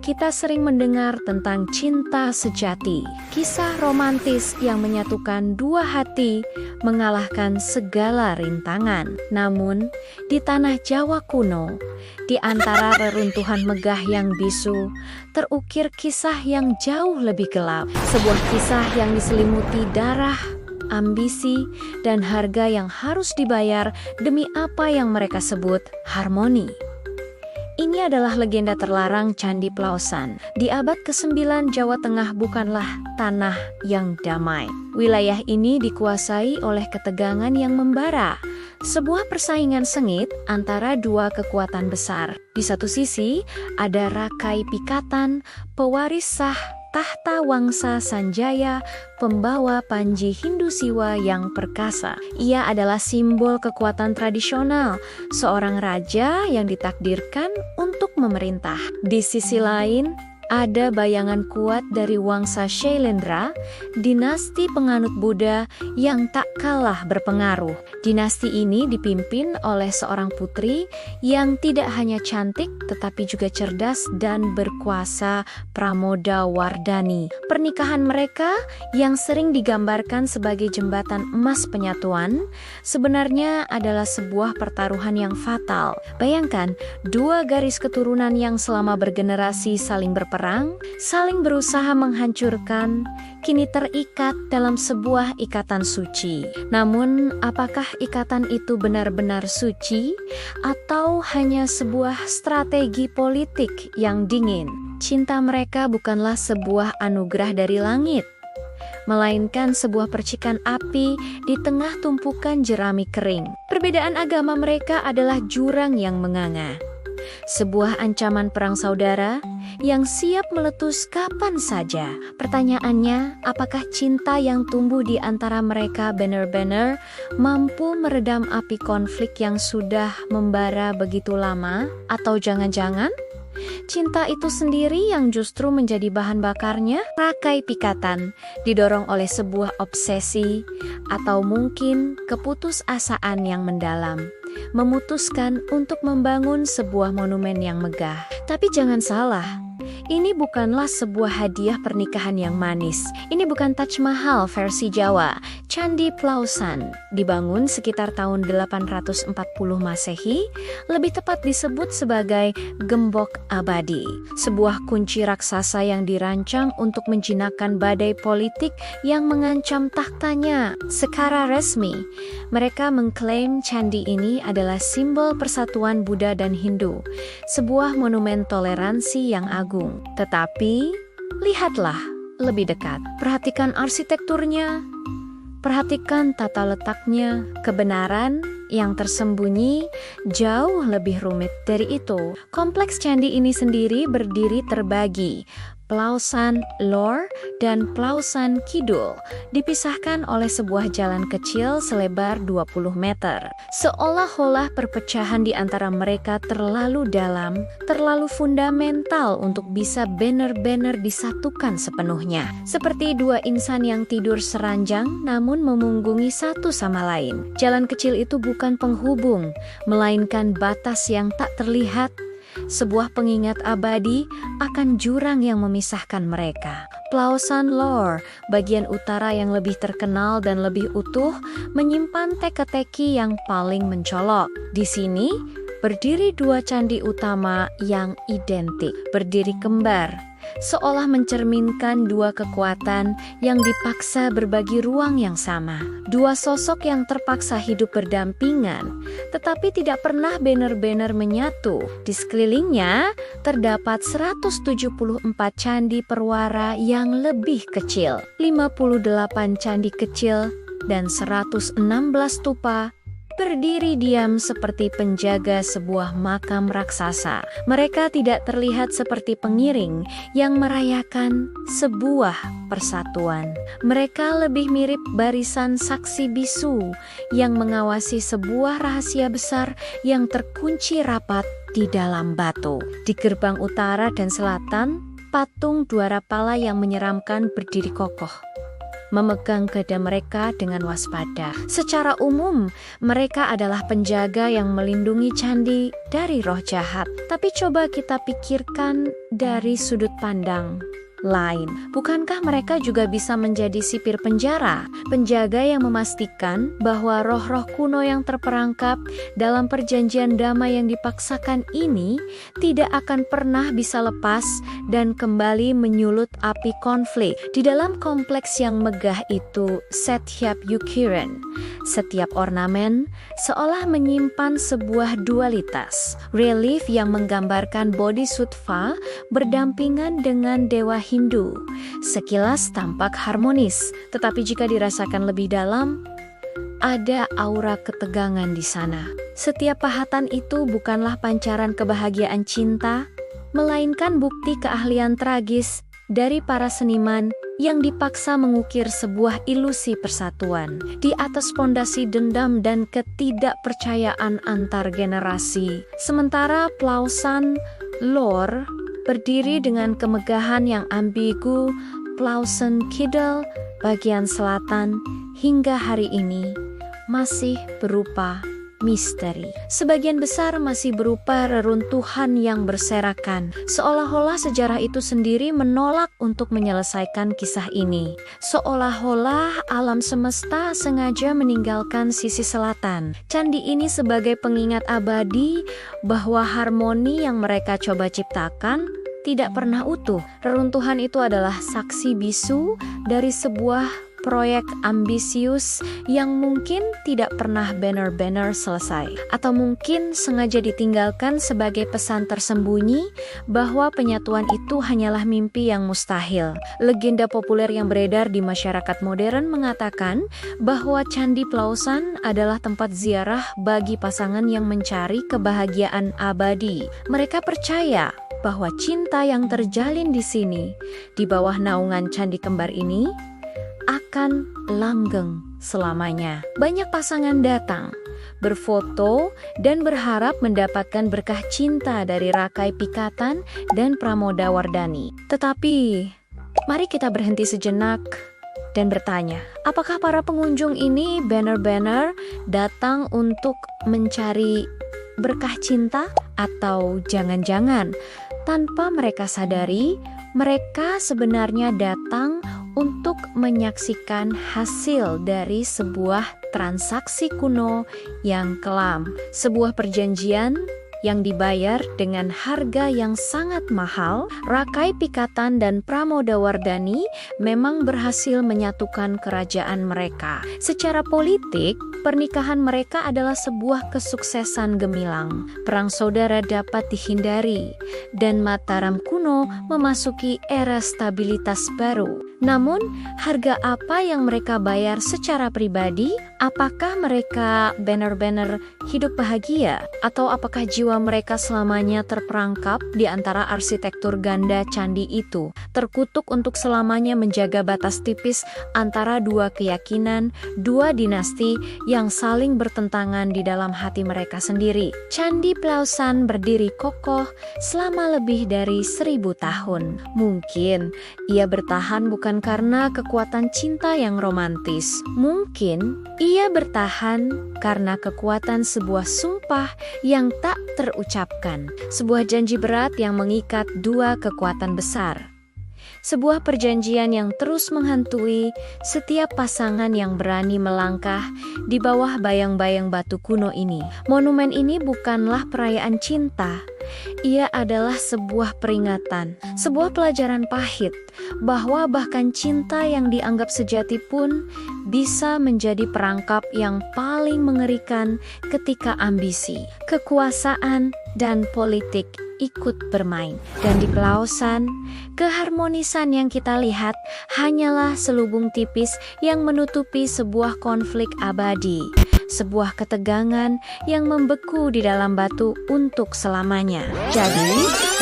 Kita sering mendengar tentang cinta sejati, kisah romantis yang menyatukan dua hati, mengalahkan segala rintangan. Namun, di tanah Jawa kuno, di antara reruntuhan megah yang bisu, terukir kisah yang jauh lebih gelap. Sebuah kisah yang diselimuti darah, ambisi, dan harga yang harus dibayar demi apa yang mereka sebut harmoni. Ini adalah legenda terlarang Candi Plausan. Di abad ke-9, Jawa Tengah bukanlah tanah yang damai. Wilayah ini dikuasai oleh ketegangan yang membara. Sebuah persaingan sengit antara dua kekuatan besar. Di satu sisi, ada Rakai Pikatan, pewaris sah tahta Wangsa Sanjaya, pembawa Panji Hindu Siwa yang perkasa. Ia adalah simbol kekuatan tradisional, seorang raja yang ditakdirkan untuk memerintah. Di sisi lain, ada bayangan kuat dari Wangsa Shailendra, dinasti penganut Buddha yang tak kalah berpengaruh. Dinasti ini dipimpin oleh seorang putri yang tidak hanya cantik tetapi juga cerdas dan berkuasa, Pramoda Wardani. Pernikahan mereka yang sering digambarkan sebagai jembatan emas penyatuan sebenarnya adalah sebuah pertaruhan yang fatal. Bayangkan, dua garis keturunan yang selama bergenerasi saling berperang, saling berusaha menghancurkan, kini terikat dalam sebuah ikatan suci. Namun, apakah ikatan itu benar-benar suci atau hanya sebuah strategi politik yang dingin? Cinta mereka bukanlah sebuah anugerah dari langit, melainkan sebuah percikan api di tengah tumpukan jerami kering. Perbedaan agama mereka adalah jurang yang menganga, sebuah ancaman perang saudara yang siap meletus kapan saja. Pertanyaannya, apakah cinta yang tumbuh di antara mereka benar-benar mampu meredam api konflik yang sudah membara begitu lama? Atau jangan-jangan cinta itu sendiri yang justru menjadi bahan bakarnya? Rakai Pikatan didorong oleh sebuah obsesi atau mungkin keputusasaan yang mendalam, memutuskan untuk membangun sebuah monumen yang megah. Tapi jangan salah, ini bukanlah sebuah hadiah pernikahan yang manis. Ini bukan Taj Mahal versi Jawa. Candi Plausan dibangun sekitar tahun 840 Masehi, lebih tepat disebut sebagai Gembok Abadi. Sebuah kunci raksasa yang dirancang untuk menjinakkan badai politik yang mengancam tahtanya. Secara resmi, mereka mengklaim candi ini adalah simbol persatuan Buddha dan Hindu, sebuah monumen toleransi yang agung. Tetapi, lihatlah lebih dekat. Perhatikan arsitekturnya, perhatikan tata letaknya. Kebenaran yang tersembunyi jauh lebih rumit dari itu. Kompleks candi ini sendiri berdiri terbagi. Plausan Lor dan Plausan Kidul dipisahkan oleh sebuah jalan kecil selebar 20 meter. Seolah-olah perpecahan di antara mereka terlalu dalam, terlalu fundamental untuk bisa benar-benar disatukan sepenuhnya. Seperti dua insan yang tidur seranjang namun memunggungi satu sama lain. Jalan kecil itu bukan penghubung, melainkan batas yang tak terlihat, sebuah pengingat abadi akan jurang yang memisahkan mereka. Plausan Lor, bagian utara yang lebih terkenal dan lebih utuh, menyimpan teka-teki yang paling mencolok. Di sini berdiri dua candi utama yang identik, berdiri kembar, seolah mencerminkan dua kekuatan yang dipaksa berbagi ruang yang sama. Dua sosok yang terpaksa hidup berdampingan, tetapi tidak pernah benar-benar menyatu. Di sekelilingnya terdapat 174 candi perwara yang lebih kecil, 58 candi kecil, dan 116 stupa berdiri diam seperti penjaga sebuah makam raksasa. Mereka tidak terlihat seperti pengiring yang merayakan sebuah persatuan. Mereka lebih mirip barisan saksi bisu yang mengawasi sebuah rahasia besar yang terkunci rapat di dalam batu. Di gerbang utara dan selatan, patung dua rapala yang menyeramkan berdiri kokoh. memegang gada mereka dengan waspada. Secara umum, mereka adalah penjaga yang melindungi candi dari roh jahat. Tapi coba kita pikirkan dari sudut pandang lain. Bukankah mereka juga bisa menjadi sipir penjara, penjaga yang memastikan bahwa roh-roh kuno yang terperangkap dalam perjanjian damai yang dipaksakan ini tidak akan pernah bisa lepas dan kembali menyulut api konflik. Di dalam kompleks yang megah itu, Satyap Yukiran, setiap ornamen seolah menyimpan sebuah dualitas. Relief yang menggambarkan bodhisattva berdampingan dengan dewa Hindu sekilas tampak harmonis, tetapi jika dirasakan lebih dalam, ada aura ketegangan di sana. Setiap pahatan itu bukanlah pancaran kebahagiaan cinta, melainkan bukti keahlian tragis dari para seniman yang dipaksa mengukir sebuah ilusi persatuan di atas fondasi dendam dan ketidakpercayaan antar generasi. Sementara Plausan Lor berdiri dengan kemegahan yang ambigu, Plausen Kidal bagian selatan hingga hari ini masih berupa misteri. Sebagian besar masih berupa reruntuhan yang berserakan, seolah-olah sejarah itu sendiri menolak untuk menyelesaikan kisah ini. Seolah-olah alam semesta sengaja meninggalkan sisi selatan. Candi ini sebagai pengingat abadi bahwa harmoni yang mereka coba ciptakan tidak pernah utuh. Reruntuhan itu adalah saksi bisu dari sebuah proyek ambisius yang mungkin tidak pernah benar-benar selesai, atau mungkin sengaja ditinggalkan sebagai pesan tersembunyi bahwa penyatuan itu hanyalah mimpi yang mustahil. Legenda populer yang beredar di masyarakat modern mengatakan bahwa Candi Plausan adalah tempat ziarah bagi pasangan yang mencari kebahagiaan abadi. Mereka percaya bahwa cinta yang terjalin di sini, di bawah naungan candi kembar ini, akan langgeng selamanya. Banyak pasangan datang, berfoto, dan berharap mendapatkan berkah cinta dari Rakai Pikatan dan Pramodawardhani. Tetapi, mari kita berhenti sejenak dan bertanya, apakah para pengunjung ini benar-benar datang untuk mencari berkah cinta? Atau jangan-jangan tanpa mereka sadari, mereka sebenarnya datang untuk menyaksikan hasil dari sebuah transaksi kuno yang kelam, sebuah perjanjian yang dibayar dengan harga yang sangat mahal. Rakai Pikatan dan Pramodawardhani memang berhasil menyatukan kerajaan mereka. Secara politik, pernikahan mereka adalah sebuah kesuksesan gemilang. Perang saudara dapat dihindari, dan Mataram kuno memasuki era stabilitas baru. Namun, harga apa yang mereka bayar secara pribadi? Apakah mereka benar-benar hidup bahagia? Atau apakah jiwa mereka selamanya terperangkap di antara arsitektur ganda candi itu, terkutuk untuk selamanya menjaga batas tipis antara dua keyakinan, dua dinasti yang saling bertentangan di dalam hati mereka sendiri? Candi Plausan berdiri kokoh selama lebih dari 1000 tahun. Mungkin ia bertahan bukan karena kekuatan cinta yang romantis. Mungkin ia bertahan karena kekuatan sebuah sumpah yang tak terucapkan. Sebuah janji berat yang mengikat dua kekuatan besar. Sebuah perjanjian yang terus menghantui setiap pasangan yang berani melangkah di bawah bayang-bayang batu kuno ini. Monumen ini bukanlah perayaan cinta. Ia adalah sebuah peringatan, sebuah pelajaran pahit bahwa bahkan cinta yang dianggap sejati pun bisa menjadi perangkap yang paling mengerikan ketika ambisi, kekuasaan, dan politik ikut bermain. Dan di Plausan, keharmonisan yang kita lihat hanyalah selubung tipis yang menutupi sebuah konflik abadi, sebuah ketegangan yang membeku di dalam batu untuk selamanya. Jadi,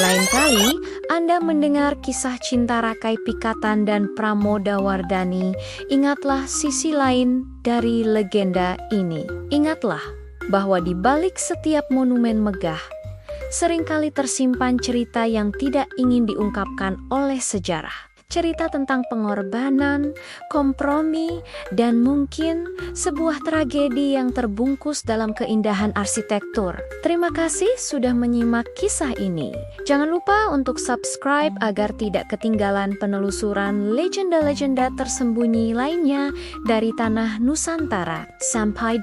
lain kali Anda mendengar kisah cinta Rakai Pikatan dan Pramodawardhani, ingatlah sisi lain dari legenda ini. Ingatlah bahwa di balik setiap monumen megah, seringkali tersimpan cerita yang tidak ingin diungkapkan oleh sejarah. cerita tentang pengorbanan, kompromi, dan mungkin sebuah tragedi yang terbungkus dalam keindahan arsitektur. Terima kasih sudah menyimak kisah ini. Jangan lupa untuk subscribe agar tidak ketinggalan penelusuran legenda-legenda tersembunyi lainnya dari tanah Nusantara. Sampai